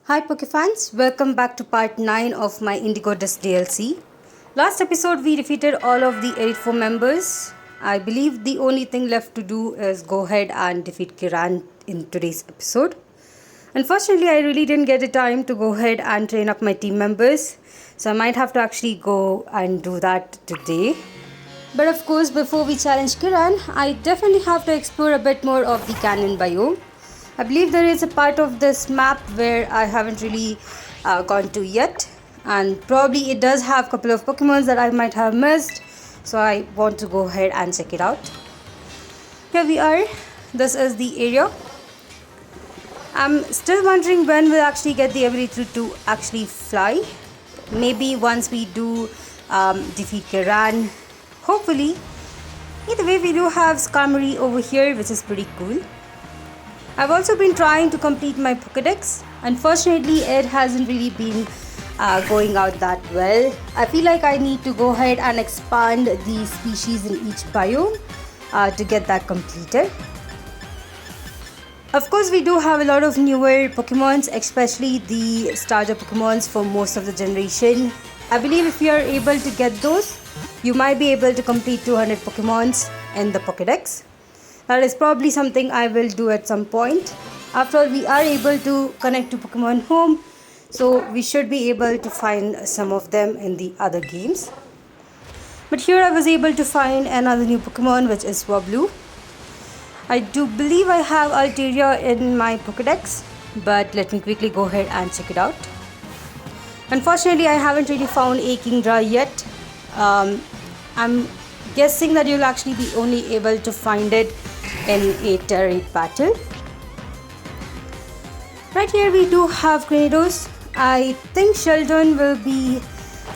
Hi Pokefans, welcome back to part 9 of my Indigo Disk DLC. Last episode we defeated all of the Elite 4 members. I believe the only thing left to do is go ahead and defeat Kieran in today's episode. Unfortunately, I really didn't get the time to go ahead and train up my team members, so I might have to actually go and do that today. But of course, before we challenge Kieran, I definitely have to explore a bit more of the canyon biome. I believe there is a part of this map where I haven't really gone to yet, and probably it does have a couple of Pokemons that I might have missed, so I want to go ahead and check it out. Here we are. This is the area. I'm still wondering when we'll actually get the ability to actually fly. Maybe once we do defeat Kieran, hopefully. Either way, we do have Skarmory over here, which is pretty cool. I've also been trying to complete my Pokédex. Unfortunately, it hasn't really been going out that well. I feel like I need to go ahead and expand the species in each biome to get that completed. Of course, we do have a lot of newer Pokemons, especially the starter Pokemons for most of the generation. I believe if you are able to get those, you might be able to complete 200 Pokemons in the Pokédex. That is probably something I will do at some point. After all, we are able to connect to Pokemon Home, so we should be able to find some of them in the other games. But here I was able to find another new Pokemon, which is Swablu. I do believe I have Altaria in my Pokédex, but let me quickly go ahead and check it out. Unfortunately, I haven't really found a Kingdra yet. I'm guessing that you'll actually be only able to find it in a Terra 8 battle. Right here we do have Granados. I think Sheldon will be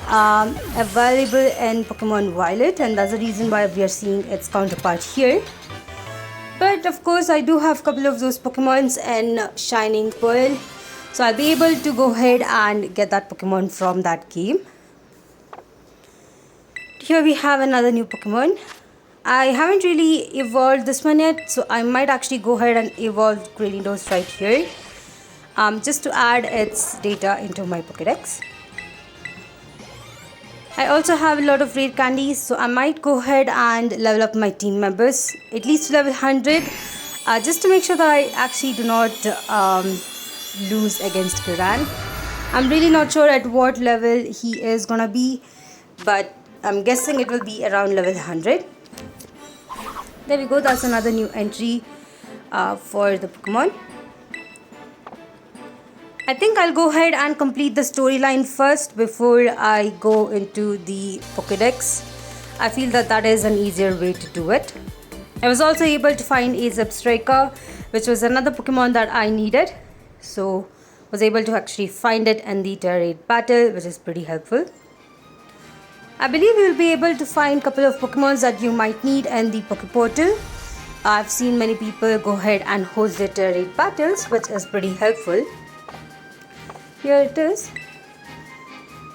available in Pokemon Violet, and that's the reason why we are seeing its counterpart here. But of course I do have a couple of those Pokemons in Shining Pearl, so I'll be able to go ahead and get that Pokemon from that game. Here we have another new Pokemon. I haven't really evolved this one yet, so I might actually go ahead and evolve Granados right here, just to add its data into my Pokédex. I also have a lot of rare candies, so I might go ahead and level up my team members, at least to level 100, just to make sure that I actually do not lose against Kieran. I'm really not sure at what level he is gonna be, but I'm guessing it will be around level 100. There we go, that's another new entry for the Pokemon. I think I'll go ahead and complete the storyline first before I go into the Pokédex. I feel that that is an easier way to do it. I was also able to find a Zebstrika, which was another Pokemon that I needed. So was able to actually find it in the Terra 8 battle, which is pretty helpful. I believe you will be able to find a couple of Pokemons that you might need in the Pokeportal. I've seen many people go ahead and host their Terra 8 battles, which is pretty helpful. Here it is.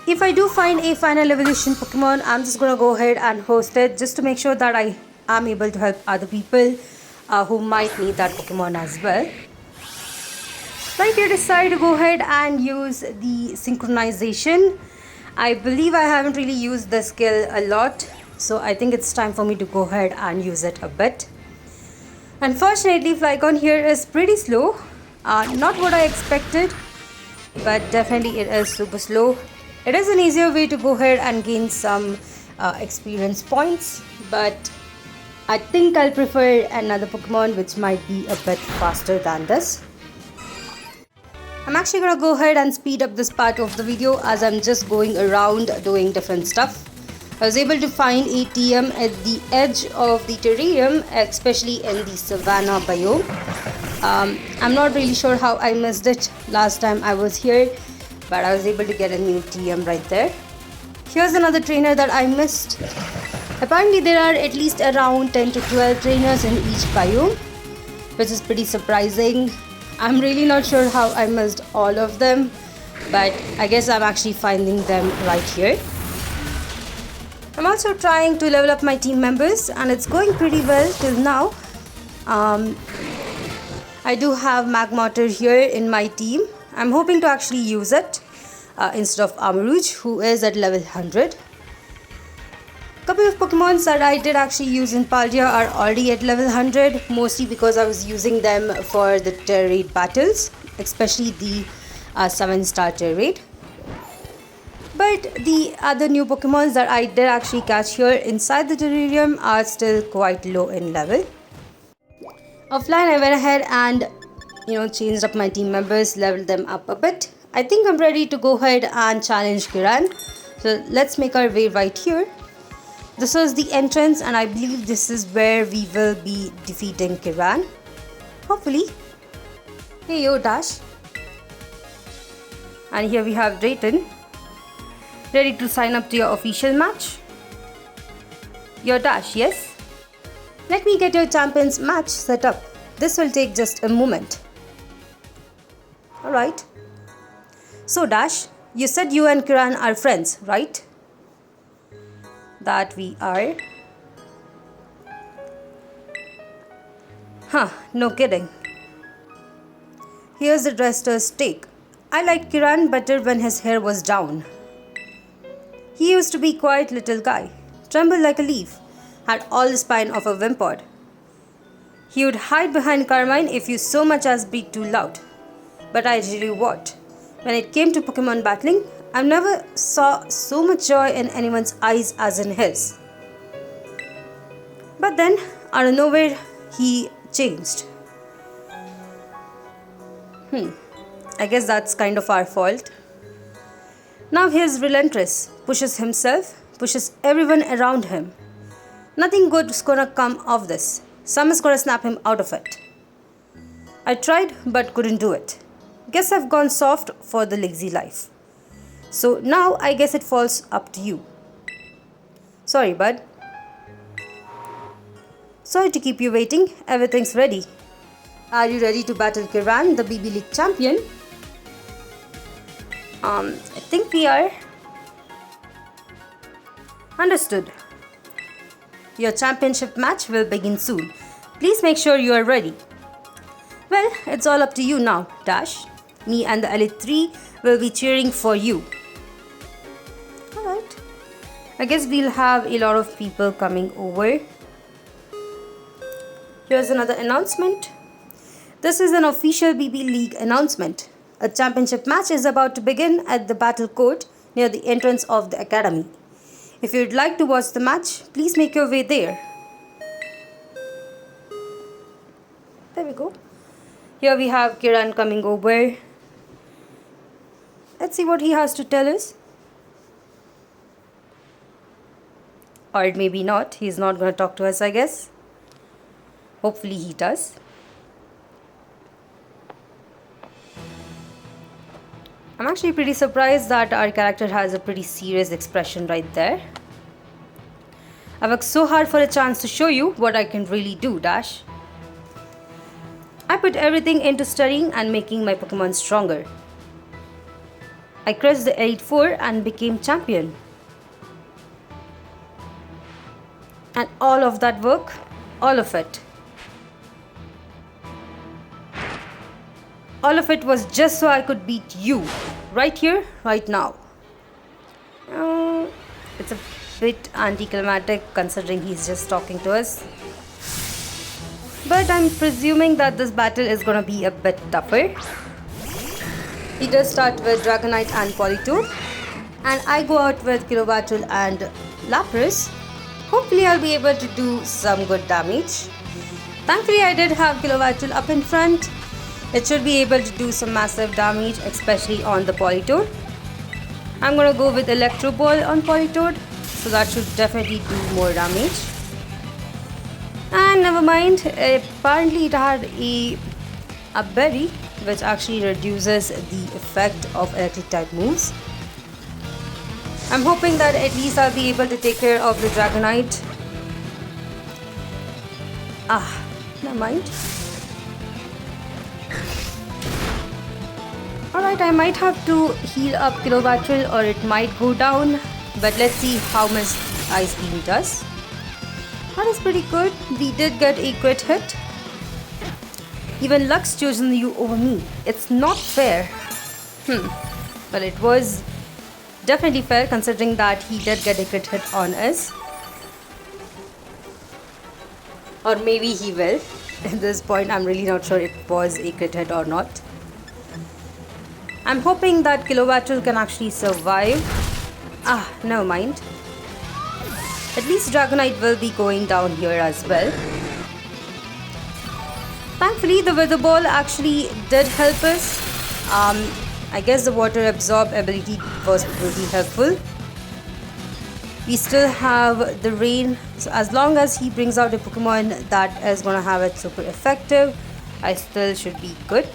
If I do find a final evolution Pokemon, I'm just going to go ahead and host it just to make sure that I am able to help other people who might need that Pokemon as well. Right here, decide to go ahead and use the synchronization. I believe I haven't really used the skill a lot, so I think it's time for me to go ahead and use it a bit. Unfortunately, Flygon here is pretty slow. Not what I expected, but definitely it is super slow. It is an easier way to go ahead and gain some experience points, but I think I'll prefer another Pokemon which might be a bit faster than this. I'm actually gonna go ahead and speed up this part of the video as I'm just going around doing different stuff. I was able to find a TM at the edge of the terrarium, especially in the Savannah biome. I'm not really sure how I missed it last time I was here, but I was able to get a new TM right there. Here's another trainer that I missed. Apparently there are at least around 10 to 12 trainers in each biome, which is pretty surprising. I'm really not sure how I missed all of them, but I guess I'm actually finding them right here. I'm also trying to level up my team members, and it's going pretty well till now. I do have Magmortar here in my team, I'm hoping to actually use it instead of Amarouge, who is at level 100. Couple of Pokemons that I did actually use in Paldea are already at level 100, mostly because I was using them for the tier raid battles, especially the 7-star tier raid. But the other new Pokemons that I did actually catch here inside the terrarium are still quite low in level. Offline, I went ahead and changed up my team members, leveled them up a bit. I think I'm ready to go ahead and challenge Kieran. So let's make our way right here. This was the entrance, and I believe this is where we will be defeating Kieran. Hopefully. Hey yo, Dash. And here we have Drayton. Ready to sign up to your official match? Your Dash, yes? Let me get your champions match set up. This will take just a moment. Alright. So Dash, you said you and Kieran are friends, right? That we are. Huh, no kidding. Here's the dresser's take. I liked Kieran better when his hair was down. He used to be quiet little guy, trembled like a leaf, had all the spine of a whimper. He would hide behind Carmine if you so much as be too loud. But I tell you what, when it came to Pokemon battling, I never saw so much joy in anyone's eyes as in his. But then, out of nowhere, he changed. I guess that's kind of our fault. Now he is relentless, pushes himself, pushes everyone around him. Nothing good is gonna come of this. Someone's gonna snap him out of it. I tried but couldn't do it. Guess I've gone soft for the lazy life. So now I guess it falls up to you. Sorry, bud. Sorry to keep you waiting. Everything's ready. Are you ready to battle Kieran, the BB League champion? I think we are. Understood. Your championship match will begin soon. Please make sure you are ready. Well, it's all up to you now, Dash. Me and the Elite 3 will be cheering for you. Alright. I guess we'll have a lot of people coming over. Here's another announcement. This is an official BB League announcement. A championship match is about to begin at the battle court near the entrance of the academy. If you'd like to watch the match, please make your way there. There we go. Here we have Kieran coming over. Let's see what he has to tell us. Or maybe not. He's not going to talk to us, I guess. Hopefully he does. I'm actually pretty surprised that our character has a pretty serious expression right there. I worked so hard for a chance to show you what I can really do, Dash. I put everything into studying and making my Pokemon stronger. I crushed the Elite Four and became champion. And all of that work, all of it was just so I could beat you, right here, right now. It's a bit anticlimactic considering he's just talking to us. But I'm presuming that this battle is gonna be a bit tougher. He does start with Dragonite and Politoed, and I go out with Kilowattole and Lapras. Hopefully I'll be able to do some good damage. Thankfully I did have Kilowattole up in front. It should be able to do some massive damage, especially on the Politoed. I'm gonna go with Electro Ball on Politoed, so that should definitely do more damage. And never mind, apparently it had a berry which actually reduces the effect of electric type moves. I'm hoping that at least I'll be able to take care of the Dragonite. Never mind. Alright, I might have to heal up Kilowattole or it might go down, but let's see how much Ice Beam does. That is pretty good. We did get a crit hit. Even Luck's chosen you over me. It's not fair. Well, it was definitely fair considering that he did get a crit hit on us. Or maybe he will. At this point, I'm really not sure it was a crit hit or not. I'm hoping that Kilowatt can actually survive. Never mind. At least Dragonite will be going down here as well. Thankfully, the Weather Ball actually did help us. I guess the water absorb ability was pretty helpful. We still have the rain, so as long as he brings out a Pokemon that is gonna have it super effective, I still should be good.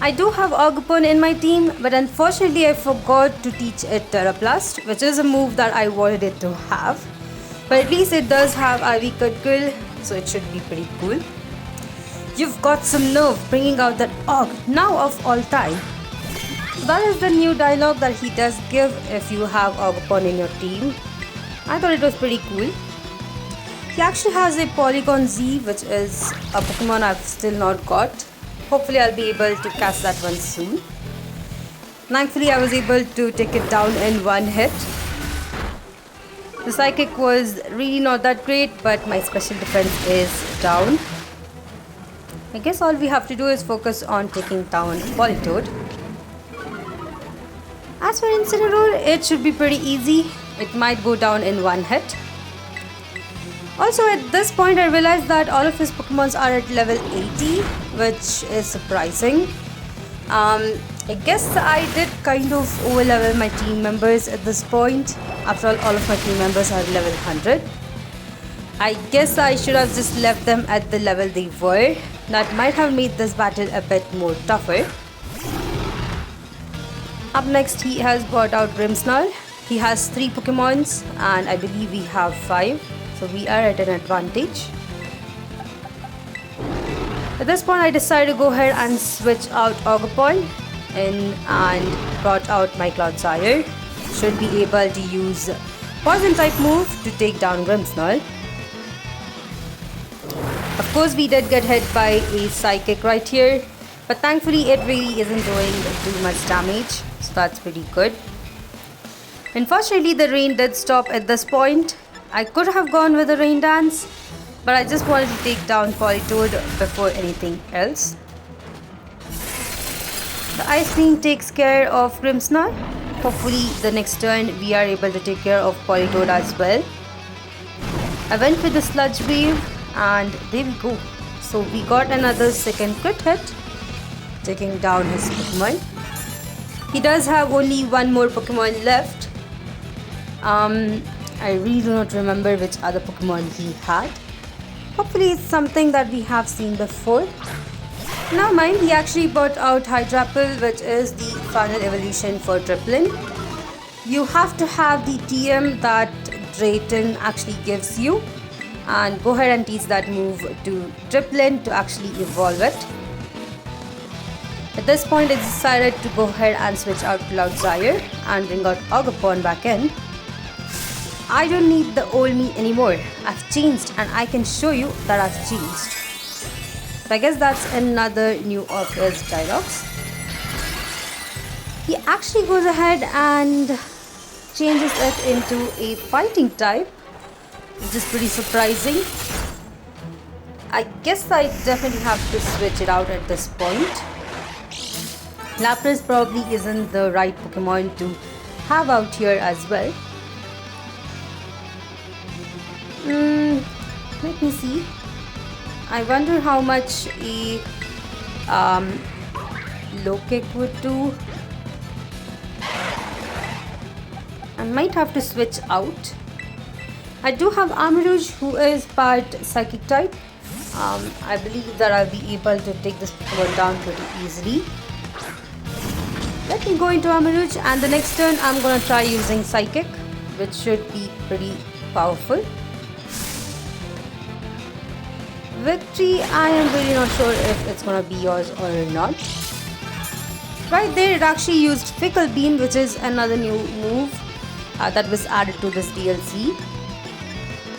I do have Ogupon in my team, but unfortunately I forgot to teach it Terra Blast, which is a move that I wanted it to have. But at least it does have Ivy Cutgill, so it should be pretty cool. You've got some nerve bringing out that Og, now of all time. So that is the new dialogue that he does give if you have Ogupon in your team. I thought it was pretty cool. He actually has a Polygon Z, which is a Pokemon I've still not got. Hopefully I'll be able to catch that one soon. Thankfully I was able to take it down in one hit. The Psychic was really not that great, but my special defense is down. I guess all we have to do is focus on taking down Politoed. As for Incineroar, it should be pretty easy. It might go down in one hit. Also, at this point I realized that all of his Pokemons are at level 80, which is surprising. I guess I did kind of overlevel my team members at this point. After all of my team members are level 100. I guess I should have just left them at the level they were. That might have made this battle a bit more tougher. Up next, he has brought out Grimmsnarl. He has 3 Pokemons and I believe we have 5. So we are at an advantage. At this point, I decided to go ahead and switch out Ogupon and brought out my Clodsire. Should be able to use Poison type move to take down Grimmsnarl. Of course, we did get hit by a Psychic right here, but thankfully it really isn't doing too much damage, so that's pretty good. Unfortunately, the rain did stop at this point. I could have gone with a Rain Dance, but I just wanted to take down Politoed before anything else. The Ice Beam takes care of Grimmsnarl. Hopefully the next turn we are able to take care of Politoed as well. I went with the Sludge Wave and there we go. So we got another second crit hit, taking down his Pokemon. He does have only one more Pokemon left. I really do not remember which other Pokemon he had. Hopefully it's something that we have seen before. Now mind, he actually brought out Hydrapple, which is the final evolution for Triplin. You have to have the TM that Drayton actually gives you, and go ahead and teach that move to Triplin to actually evolve it. At this point I decided to go ahead and switch out Clodsire and bring out Ogupon back in. I don't need the old me anymore. I've changed and I can show you that I've changed. So I guess that's another new of his dialogues. He actually goes ahead and changes it into a fighting type, which is pretty surprising. I guess I definitely have to switch it out at this point. Lapras probably isn't the right Pokemon to have out here as well. Let me see. I wonder how much a low kick would do. I might have to switch out. I do have Armarouge, who is part Psychic type. I believe that I'll be able to take this Pokemon down pretty easily. Let me go into Armarouge, and the next turn I'm gonna try using Psychic, which should be pretty powerful. Victory, I am really not sure if it's gonna be yours or not. Right there, it actually used Fickle Beam, which is another new move that was added to this DLC.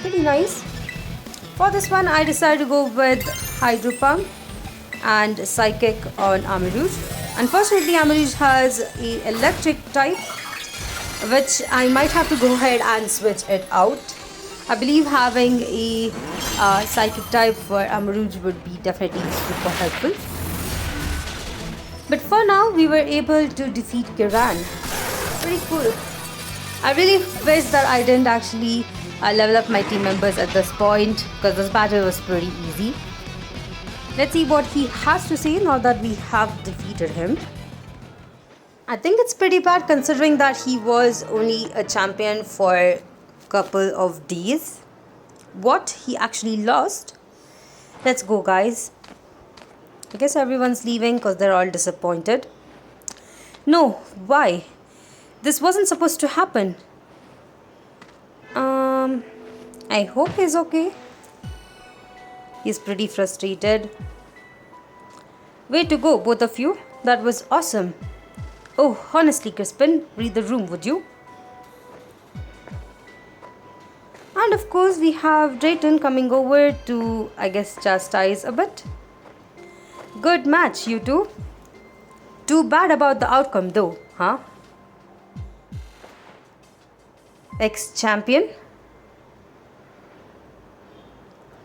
Pretty nice. For this one, I decided to go with Hydro Pump and Psychic on Armarouge. Unfortunately, Amarouge has a electric type, which I might have to go ahead and switch it out. I believe having a psychic type for Amarouge would be definitely super helpful. But for now, we were able to defeat Kieran. Pretty cool. I really wish that I didn't actually level up my team members at this point, because this battle was pretty easy. Let's see what he has to say now that we have defeated him. I think it's pretty bad considering that he was only a champion for a couple of days. What? He actually lost? Let's go, guys. I guess everyone's leaving because they're all disappointed. No, why? This wasn't supposed to happen. I hope he's okay. He's pretty frustrated. Way to go, both of you. That was awesome. Oh, honestly, Crispin, read the room, would you? And of course, we have Drayton coming over to, I guess, chastise a bit. Good match, you two. Too bad about the outcome, though, huh? Ex-champion?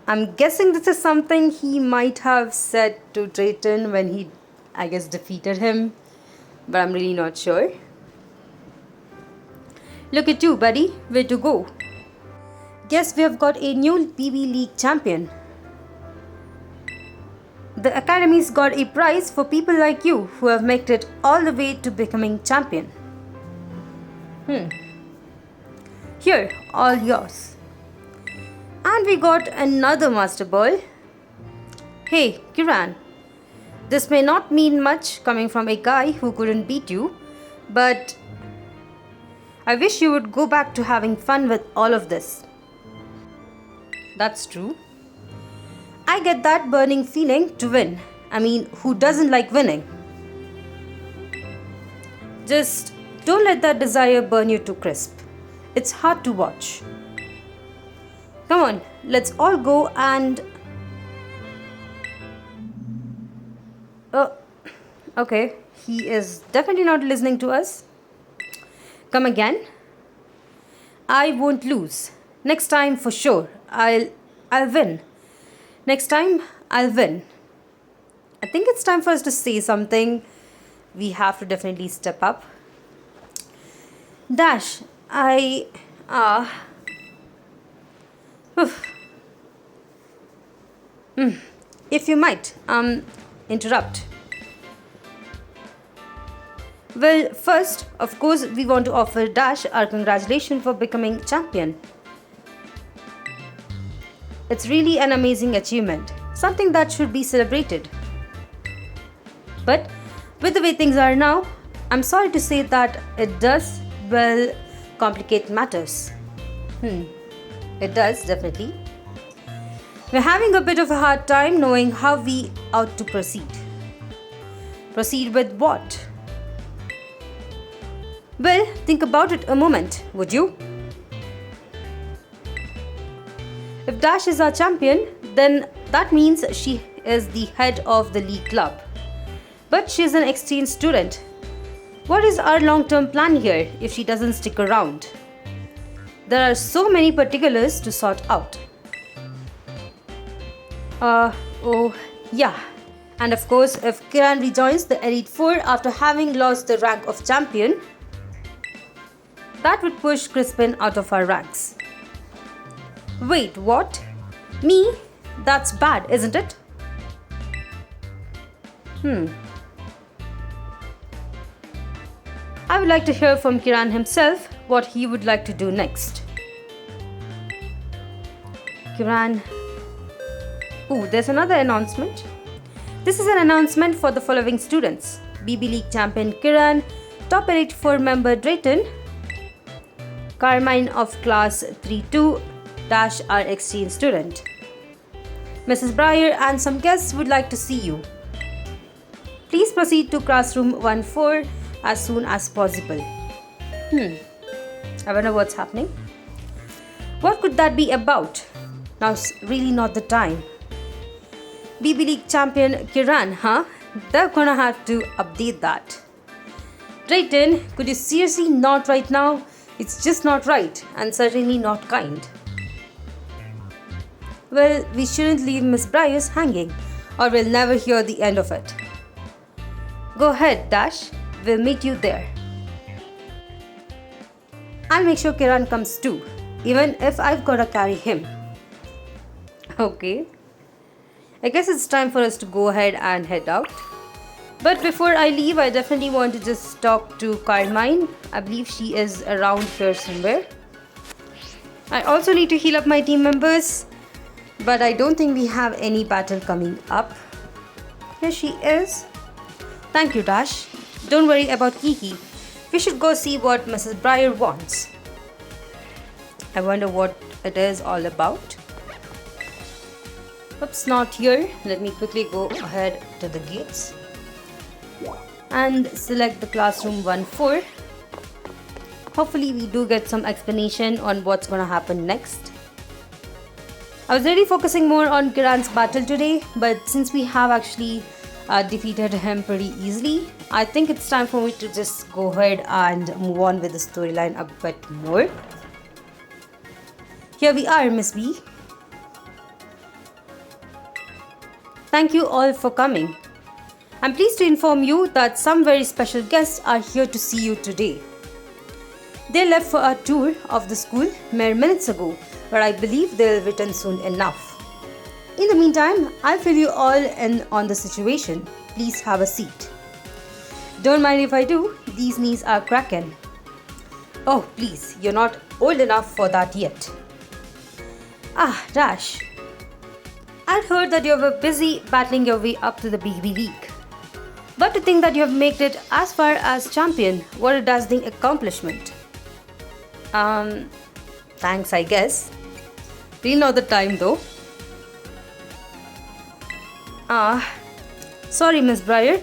I'm guessing this is something he might have said to Drayton when he, I guess, defeated him. But I'm really not sure. Look at you, buddy. Way to go. Guess we have got a new BB League champion. The Academy's got a prize for people like you who have made it all the way to becoming champion. Here, all yours. And we got another Master Ball. Hey, Kieran. This may not mean much coming from a guy who couldn't beat you, but I wish you would go back to having fun with all of this. That's true. I get that burning feeling to win. I mean, who doesn't like winning? Just don't let that desire burn you to crisp. It's hard to watch. Come on, let's all go and... Oh, okay. He is definitely not listening to us. Come again. I won't lose. Next time for sure. I'll win. Next time I'll win. I think it's time for us to say something. We have to definitely step up. Dash, if you might, interrupt. Well, first, of course, we want to offer Dash our congratulations for becoming champion. It's really an amazing achievement, something that should be celebrated. But with the way things are now, I'm sorry to say that it does, well, complicate matters. It does, definitely. We're having a bit of a hard time knowing how we ought to proceed. Proceed with what? Well, think about it a moment, would you? If Dash is our champion, then that means she is the head of the league club. But she is an exchange student. What is our long-term plan here if she doesn't stick around? There are so many particulars to sort out. Oh, yeah. And of course, if Kieran rejoins the Elite Four after having lost the rank of champion, that would push Crispin out of our ranks. Wait, what? Me? That's bad, isn't it? I would like to hear from Kieran himself what he would like to do next. Kieran. Ooh, there's another announcement. This is an announcement for the following students: BB League champion Kieran, top Elite 4 member Drayton, Carmine of class 3-2 Dash our exchange student. Mrs. Breyer and some guests would like to see you. Please proceed to classroom 1-4 as soon as possible. I wonder what's happening. What could that be about? Now's really not the time. BB League champion Kieran, huh? they're gonna have to update that. Right then, could you seriously not right now? It's just not right and certainly not kind. Well, we shouldn't leave Miss Briars hanging or we'll never hear the end of it. Go ahead, Dash. We'll meet you there. I'll make sure Kieran comes too, even if I've gotta carry him. Okay. I guess it's time for us to go ahead and head out. But before I leave, I definitely want to just talk to Carmine. I believe she is around here somewhere. I also need to heal up my team members, but I don't think we have any battle coming up. Here she is. Thank you, Dash. Don't worry about Kiki. We should go see what Mrs. Briar wants. I wonder what it is all about. Oops, not here. Let me quickly go ahead to the gates and select the classroom 1-4. Hopefully we do get some explanation on what's gonna happen next. I was really focusing more on Kieran's battle today, but since we have actually defeated him pretty easily, I think it's time for me to just go ahead and move on with the storyline a bit more. Here we are, Miss B. Thank you all for coming. I'm pleased to inform you that some very special guests are here to see you today. They left for a tour of the school mere minutes ago, but I believe they'll return soon enough. In the meantime, I'll fill you all in on the situation. Please have a seat. Don't mind if I do, these knees are cracking. Oh, please, you're not old enough for that yet. Ah, Dash. I'd heard that you were busy battling your way up to the BB League. But to think that you have made it as far as champion, what a dazzling accomplishment. Thanks, I guess. Really not the time though. Sorry, Miss Briar,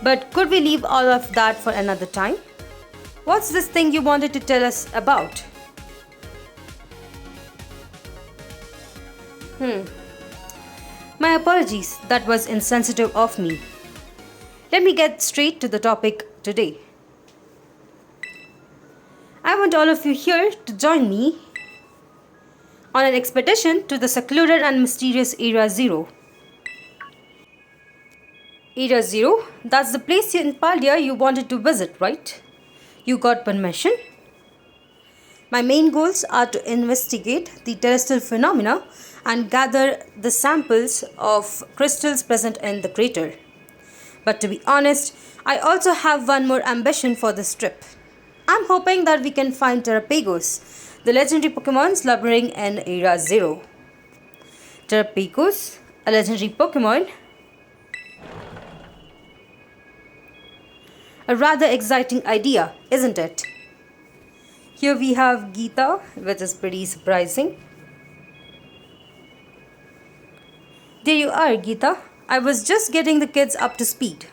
but could we leave all of that for another time? What's this thing you wanted to tell us about? My apologies, that was insensitive of me. Let me get straight to the topic today. I want all of you here to join me on an expedition to the secluded and mysterious Area 0. Area 0? That's the place in Paldia you wanted to visit, right? You got permission? My main goals are to investigate the terrestrial phenomena and gather the samples of crystals present in the crater. But to be honest, I also have one more ambition for this trip. I'm hoping that we can find Terrapagos, the legendary Pokemon slumbering in Area 0. Terrapagos, a legendary Pokemon? A rather exciting idea, isn't it? Here we have Geeta, which is pretty surprising. There you are, Geeta. I was just getting the kids up to speed.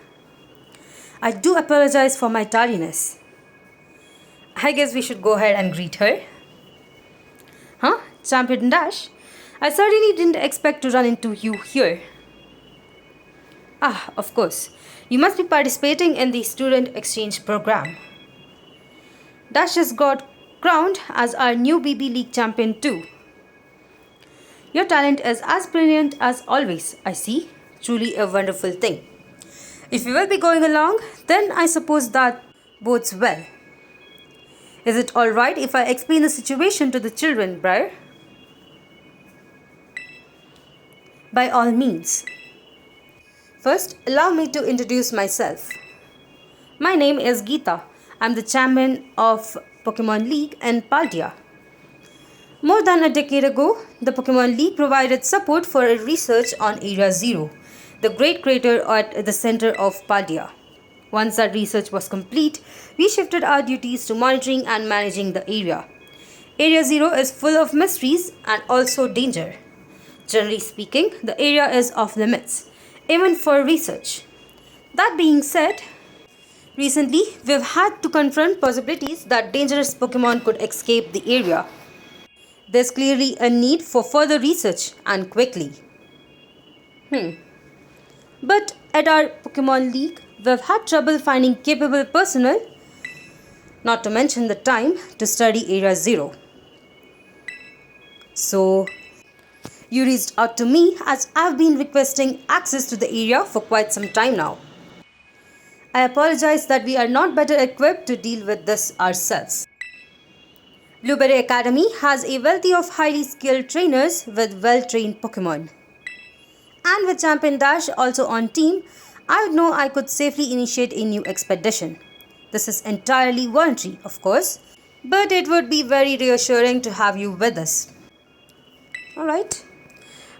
I do apologize for my tardiness. I guess we should go ahead and greet her. Huh? Champion Dash? I certainly didn't expect to run into you here. Ah, of course. You must be participating in the student exchange program. Dash just got crowned as our new BB League champion too. Your talent is as brilliant as always, I see. Truly a wonderful thing. If you will be going along, then I suppose that bodes well. Is it alright if I explain the situation to the children, Briar? By all means. First, allow me to introduce myself. My name is Geeta. I'm the champion of Pokemon League in Paldia. More than a decade ago, the Pokemon League provided support for research on Area 0, the great crater at the center of Paldia. Once that research was complete, we shifted our duties to monitoring and managing the area. Area 0 is full of mysteries and also danger. Generally speaking, the area is off limits, even for research. That being said, recently we've had to confront possibilities that dangerous Pokemon could escape the area. There's clearly a need for further research and quickly. But at our Pokemon League, we've had trouble finding capable personnel, not to mention the time to study Area 0. So, you reached out to me as I've been requesting access to the area for quite some time now. I apologize that we are not better equipped to deal with this ourselves. Blueberry Academy has a wealth of highly skilled trainers with well-trained Pokemon. And with TynamoDash also on team, I know I could safely initiate a new expedition. This is entirely voluntary, of course, but it would be very reassuring to have you with us. Alright,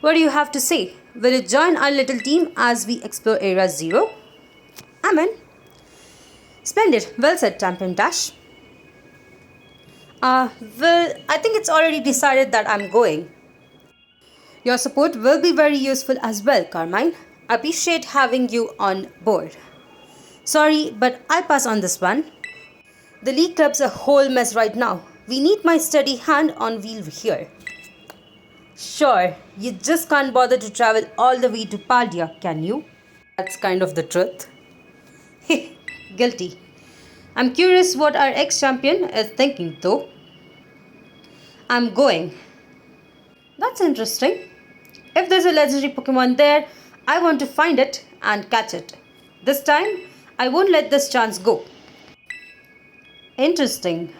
what do you have to say? Will you join our little team as we explore Area 0? I'm in. Splendid, well said, TynamoDash. Well, I think it's already decided that I'm going. Your support will be very useful as well, Carmine. I appreciate having you on board. Sorry, but I'll pass on this one. The League Club's a whole mess right now. We need my steady hand on wheel here. Sure, you just can't bother to travel all the way to Paldia, can you? That's kind of the truth. Guilty. I'm curious what our ex-champion is thinking though. I'm going. That's interesting. If there's a legendary Pokemon there, I want to find it and catch it. This time, I won't let this chance go. Interesting.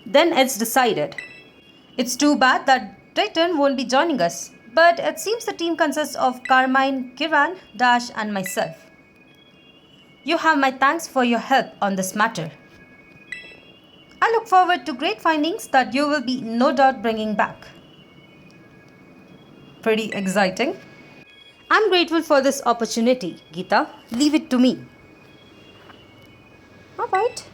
Then it's decided. It's too bad that Titan won't be joining us, but it seems the team consists of Carmine, Kieran, Dash and myself. You have my thanks for your help on this matter. I look forward to great findings that you will be no doubt bringing back. Pretty exciting. I'm grateful for this opportunity, Geeta. Leave it to me. Alright.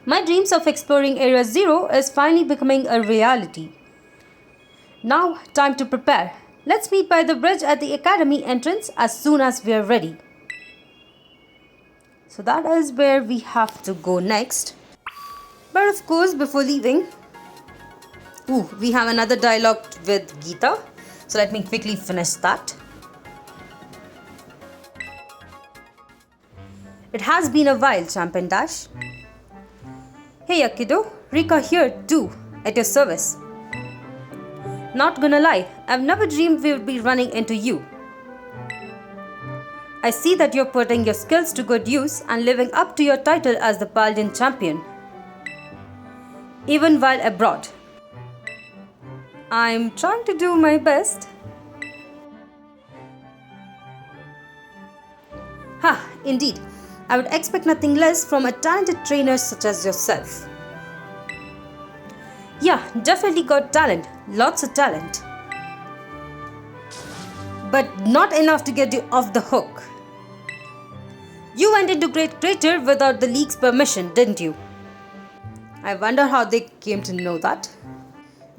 My dreams of exploring Area 0 is finally becoming a reality. Now, time to prepare. Let's meet by the bridge at the academy entrance as soon as we are ready. So that is where we have to go next. But of course, before leaving, we have another dialogue with Geeta. So let me quickly finish that. It has been a while, TynamoDash. Hey kiddo, Rika here too, at your service. Not gonna lie, I've never dreamed we would be running into you. I see that you're putting your skills to good use and living up to your title as the Paldean champion, even while abroad. I'm trying to do my best. Indeed. I would expect nothing less from a talented trainer such as yourself. Yeah, definitely got talent. Lots of talent. But not enough to get you off the hook. You went into Great Crater without the League's permission, didn't you? I wonder how they came to know that.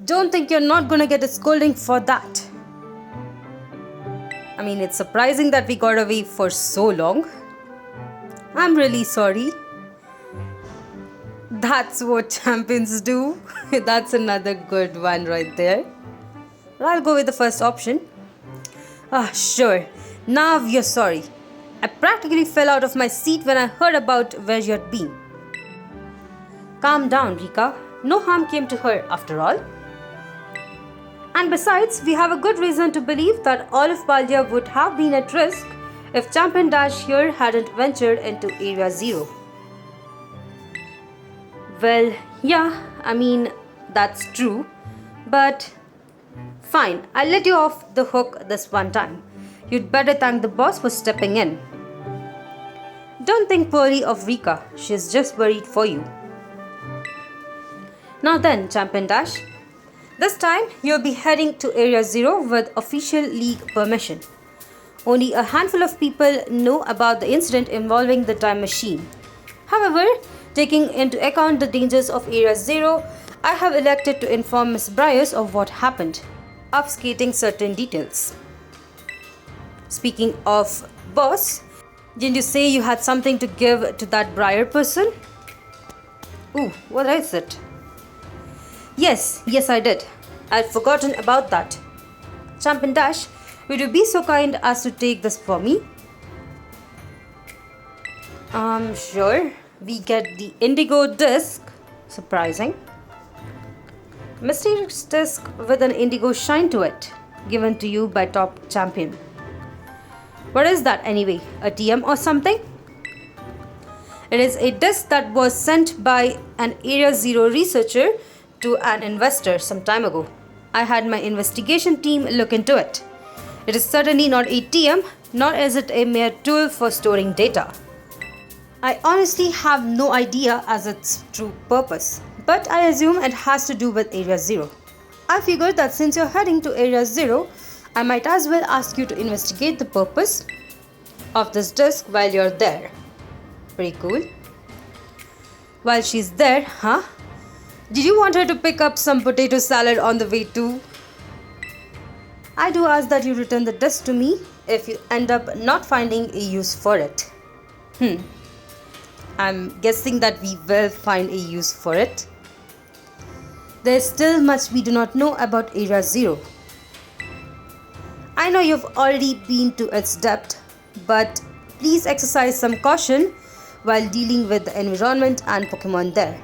Don't think you're not gonna get a scolding for that. I mean, it's surprising that we got away for so long. I'm really sorry. That's what champions do. That's another good one right there. But I'll go with the first option. Sure. Now you're sorry. I practically fell out of my seat when I heard about where you had been. Calm down, Rika. No harm came to her after all. And besides, we have a good reason to believe that all of Paldia would have been at risk if TynamoDash here hadn't ventured into Area 0. Well, yeah, I mean, that's true. But fine, I'll let you off the hook this one time. You'd better thank the boss for stepping in. Don't think poorly of Rika. She's just worried for you. Now then, TynamoDash. This time, you'll be heading to Area 0 with official League permission. Only a handful of people know about the incident involving the time machine. However, taking into account the dangers of Area 0, I have elected to inform Miss Briars of what happened, obfuscating certain details. Speaking of boss, didn't you say you had something to give to that Briar person? What is it? Yes, I did. I'd forgotten about that. TynamoDash, Would you be so kind as to take this for me? Sure. We get the Indigo Disk. Surprising. Mysterious disc with an indigo shine to it. Given to you by top champion. What is that anyway? A TM or something? It is a disc that was sent by an Area Zero researcher to an investor some time ago. I had my investigation team look into it. It is certainly not a TM, nor is it a mere tool for storing data. I honestly have no idea as its true purpose, but I assume it has to do with Area Zero. I figured that since you're heading to Area Zero, I might as well ask you to investigate the purpose of this disc while you're there. Pretty cool. While she's there, huh? Did you want her to pick up some potato salad on the way too? I do ask that you return the disc to me if you end up not finding a use for it. I'm guessing that we will find a use for it. There's still much we do not know about Area Zero. I know you've already been to its depth, but please exercise some caution while dealing with the environment and Pokemon there.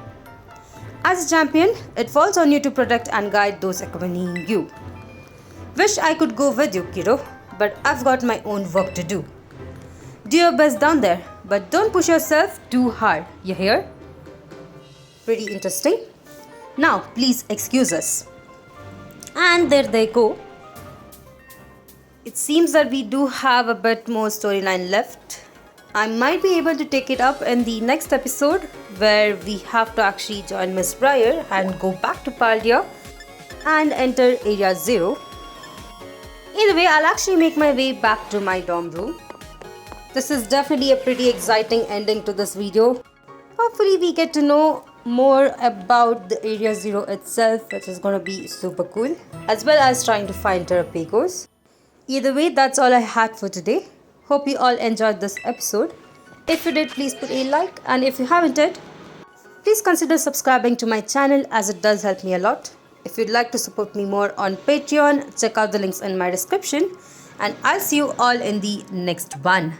As a champion, it falls on you to protect and guide those accompanying you. Wish I could go with you, kiddo, but I've got my own work to do. Do your best down there, but don't push yourself too hard, you hear? Pretty interesting. Now, please excuse us. And there they go. It seems that we do have a bit more storyline left. I might be able to take it up in the next episode where we have to actually join Miss Briar and go back to Paldia and enter Area Zero. Either way, I'll actually make my way back to my dorm room. This is definitely a pretty exciting ending to this video. Hopefully we get to know more about the Area Zero itself, which is going to be super cool, as well as trying to find Terrapagos. Either way, that's all I had for today. Hope you all enjoyed this episode. If you did, please put a like, and if you haven't yet, please consider subscribing to my channel as it does help me a lot. If you'd like to support me more on Patreon, check out the links in my description, and I'll see you all in the next one.